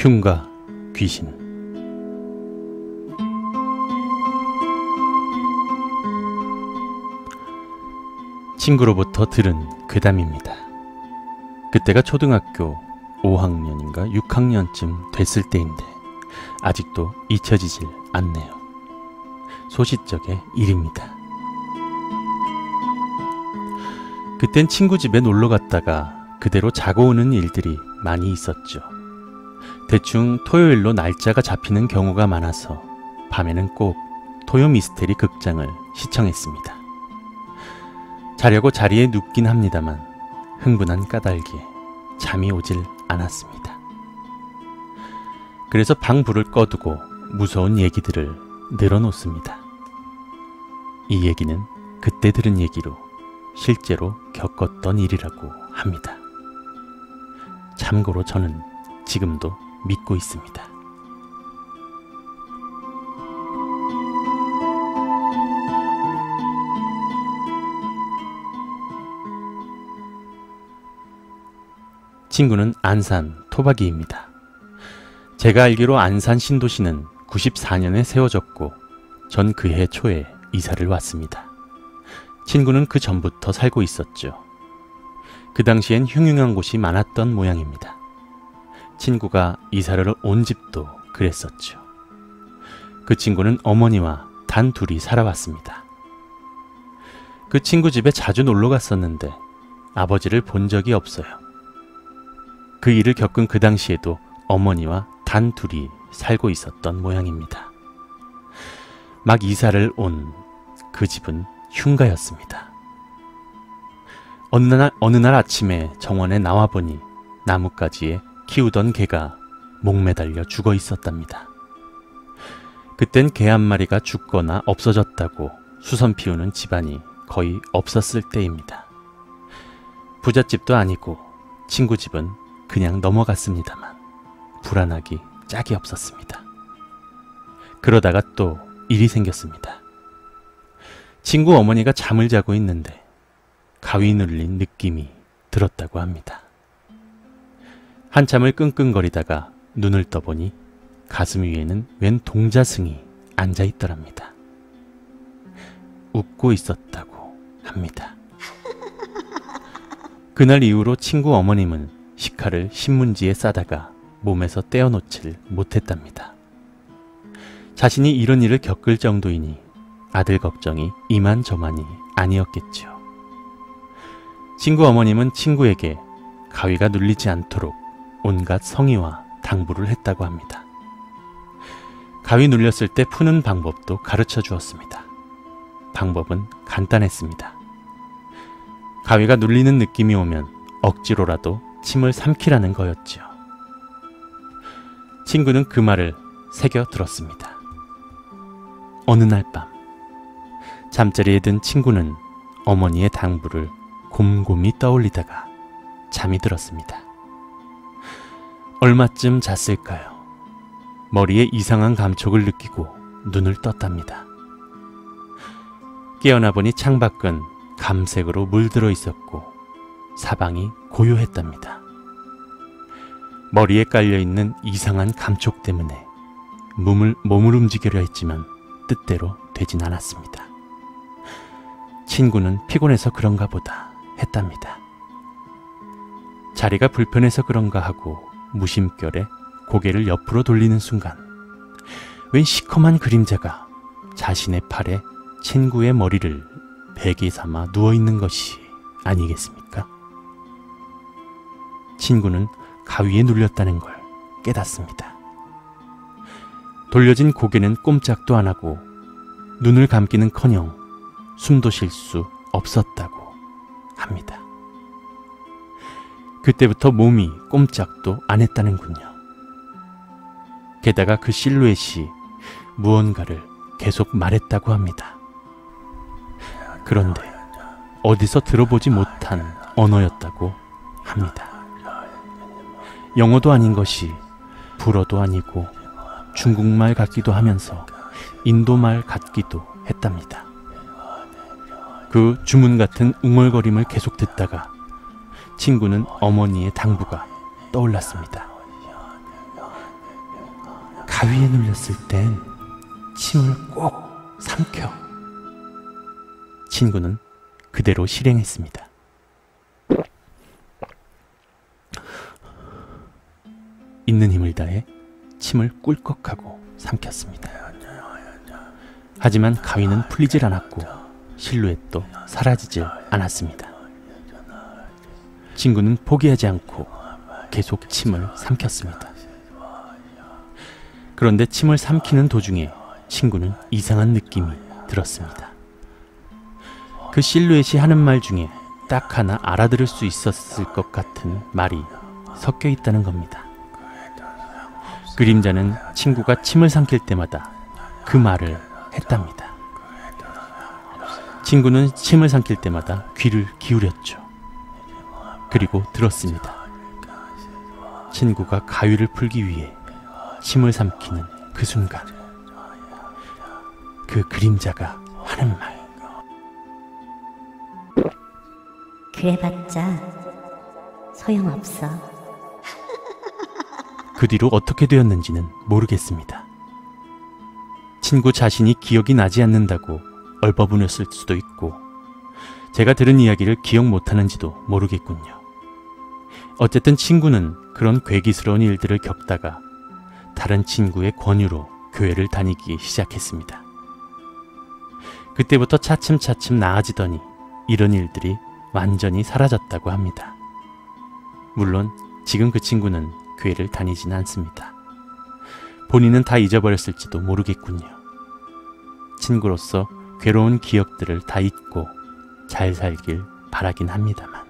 흉가, 귀신. 친구로부터 들은 괴담입니다. 그때가 초등학교 5학년인가 6학년쯤 됐을 때인데 아직도 잊혀지질 않네요. 소싯적의 일입니다. 그땐 친구 집에 놀러 갔다가 그대로 자고 오는 일들이 많이 있었죠. 대충 토요일로 날짜가 잡히는 경우가 많아서 밤에는 꼭 토요 미스테리 극장을 시청했습니다. 자려고 자리에 눕긴 합니다만 흥분한 까닭에 잠이 오질 않았습니다. 그래서 방 불을 꺼두고 무서운 얘기들을 늘어놓습니다. 이 얘기는 그때 들은 얘기로 실제로 겪었던 일이라고 합니다. 참고로 저는 지금도 믿고 있습니다. 친구는 안산 토박이입니다. 제가 알기로 안산 신도시는 94년에 세워졌고 전 그해 초에 이사를 왔습니다. 친구는 그 전부터 살고 있었죠. 그 당시엔 흉흉한 곳이 많았던 모양입니다. 친구가 이사를 온 집도 그랬었죠. 그 친구는 어머니와 단 둘이 살아왔습니다. 그 친구 집에 자주 놀러 갔었는데 아버지를 본 적이 없어요. 그 일을 겪은 그 당시에도 어머니와 단 둘이 살고 있었던 모양입니다. 막 이사를 온 그 집은 흉가였습니다. 어느 날 아침에 정원에 나와보니 나뭇가지에 키우던 개가 목매달려 죽어 있었답니다. 그땐 개 한 마리가 죽거나 없어졌다고 수선 피우는 집안이 거의 없었을 때입니다. 부잣집도 아니고 친구 집은 그냥 넘어갔습니다만 불안하기 짝이 없었습니다. 그러다가 또 일이 생겼습니다. 친구 어머니가 잠을 자고 있는데 가위 눌린 느낌이 들었다고 합니다. 한참을 끙끙거리다가 눈을 떠보니 가슴 위에는 웬 동자승이 앉아있더랍니다. 웃고 있었다고 합니다. 그날 이후로 친구 어머님은 식칼을 신문지에 싸다가 몸에서 떼어놓질 못했답니다. 자신이 이런 일을 겪을 정도이니 아들 걱정이 이만저만이 아니었겠죠. 친구 어머님은 친구에게 가위가 눌리지 않도록 온갖 성의와 당부를 했다고 합니다. 가위 눌렸을 때 푸는 방법도 가르쳐 주었습니다. 방법은 간단했습니다. 가위가 눌리는 느낌이 오면 억지로라도 침을 삼키라는 거였죠. 친구는 그 말을 새겨 들었습니다. 어느 날 밤 잠자리에 든 친구는 어머니의 당부를 곰곰이 떠올리다가 잠이 들었습니다. 얼마쯤 잤을까요? 머리에 이상한 감촉을 느끼고 눈을 떴답니다. 깨어나 보니 창밖은 감색으로 물들어 있었고 사방이 고요했답니다. 머리에 깔려있는 이상한 감촉 때문에 몸을 움직이려 했지만 뜻대로 되진 않았습니다. 친구는 피곤해서 그런가 보다 했답니다. 자리가 불편해서 그런가 하고 무심결에 고개를 옆으로 돌리는 순간 웬 시커먼 그림자가 자신의 팔에 친구의 머리를 베개 삼아 누워있는 것이 아니겠습니까? 친구는 가위에 눌렸다는 걸 깨닫습니다. 돌려진 고개는 꼼짝도 안 하고 눈을 감기는커녕 숨도 쉴 수 없었다고 합니다. 그때부터 몸이 꼼짝도 안 했다는군요. 게다가 그 실루엣이 무언가를 계속 말했다고 합니다. 그런데 어디서 들어보지 못한 언어였다고 합니다. 영어도 아닌 것이 불어도 아니고 중국말 같기도 하면서 인도말 같기도 했답니다. 그 주문 같은 웅얼거림을 계속 듣다가 친구는 어머니의 당부가 떠올랐습니다. 가위에 눌렸을 땐 침을 꼭 삼켜. 친구는 그대로 실행했습니다. 있는 힘을 다해 침을 꿀꺽하고 삼켰습니다. 하지만 가위는 풀리질 않았고 실루엣도 사라지질 않았습니다. 친구는 포기하지 않고 계속 침을 삼켰습니다. 그런데 침을 삼키는 도중에 친구는 이상한 느낌이 들었습니다. 그 실루엣이 하는 말 중에 딱 하나 알아들을 수 있었을 것 같은 말이 섞여 있다는 겁니다. 그림자는 친구가 침을 삼킬 때마다 그 말을 했답니다. 친구는 침을 삼킬 때마다 귀를 기울였죠. 그리고 들었습니다. 친구가 가위를 풀기 위해 침을 삼키는 그 순간, 그 그림자가 하는 말. 그래봤자 소용없어. 그 뒤로 어떻게 되었는지는 모르겠습니다. 친구 자신이 기억이 나지 않는다고 얼버무렸을 수도 있고, 제가 들은 이야기를 기억 못하는지도 모르겠군요. 어쨌든 친구는 그런 괴기스러운 일들을 겪다가 다른 친구의 권유로 교회를 다니기 시작했습니다. 그때부터 차츰차츰 나아지더니 이런 일들이 완전히 사라졌다고 합니다. 물론 지금 그 친구는 교회를 다니지는 않습니다. 본인은 다 잊어버렸을지도 모르겠군요. 친구로서 괴로운 기억들을 다 잊고 잘 살길 바라긴 합니다만.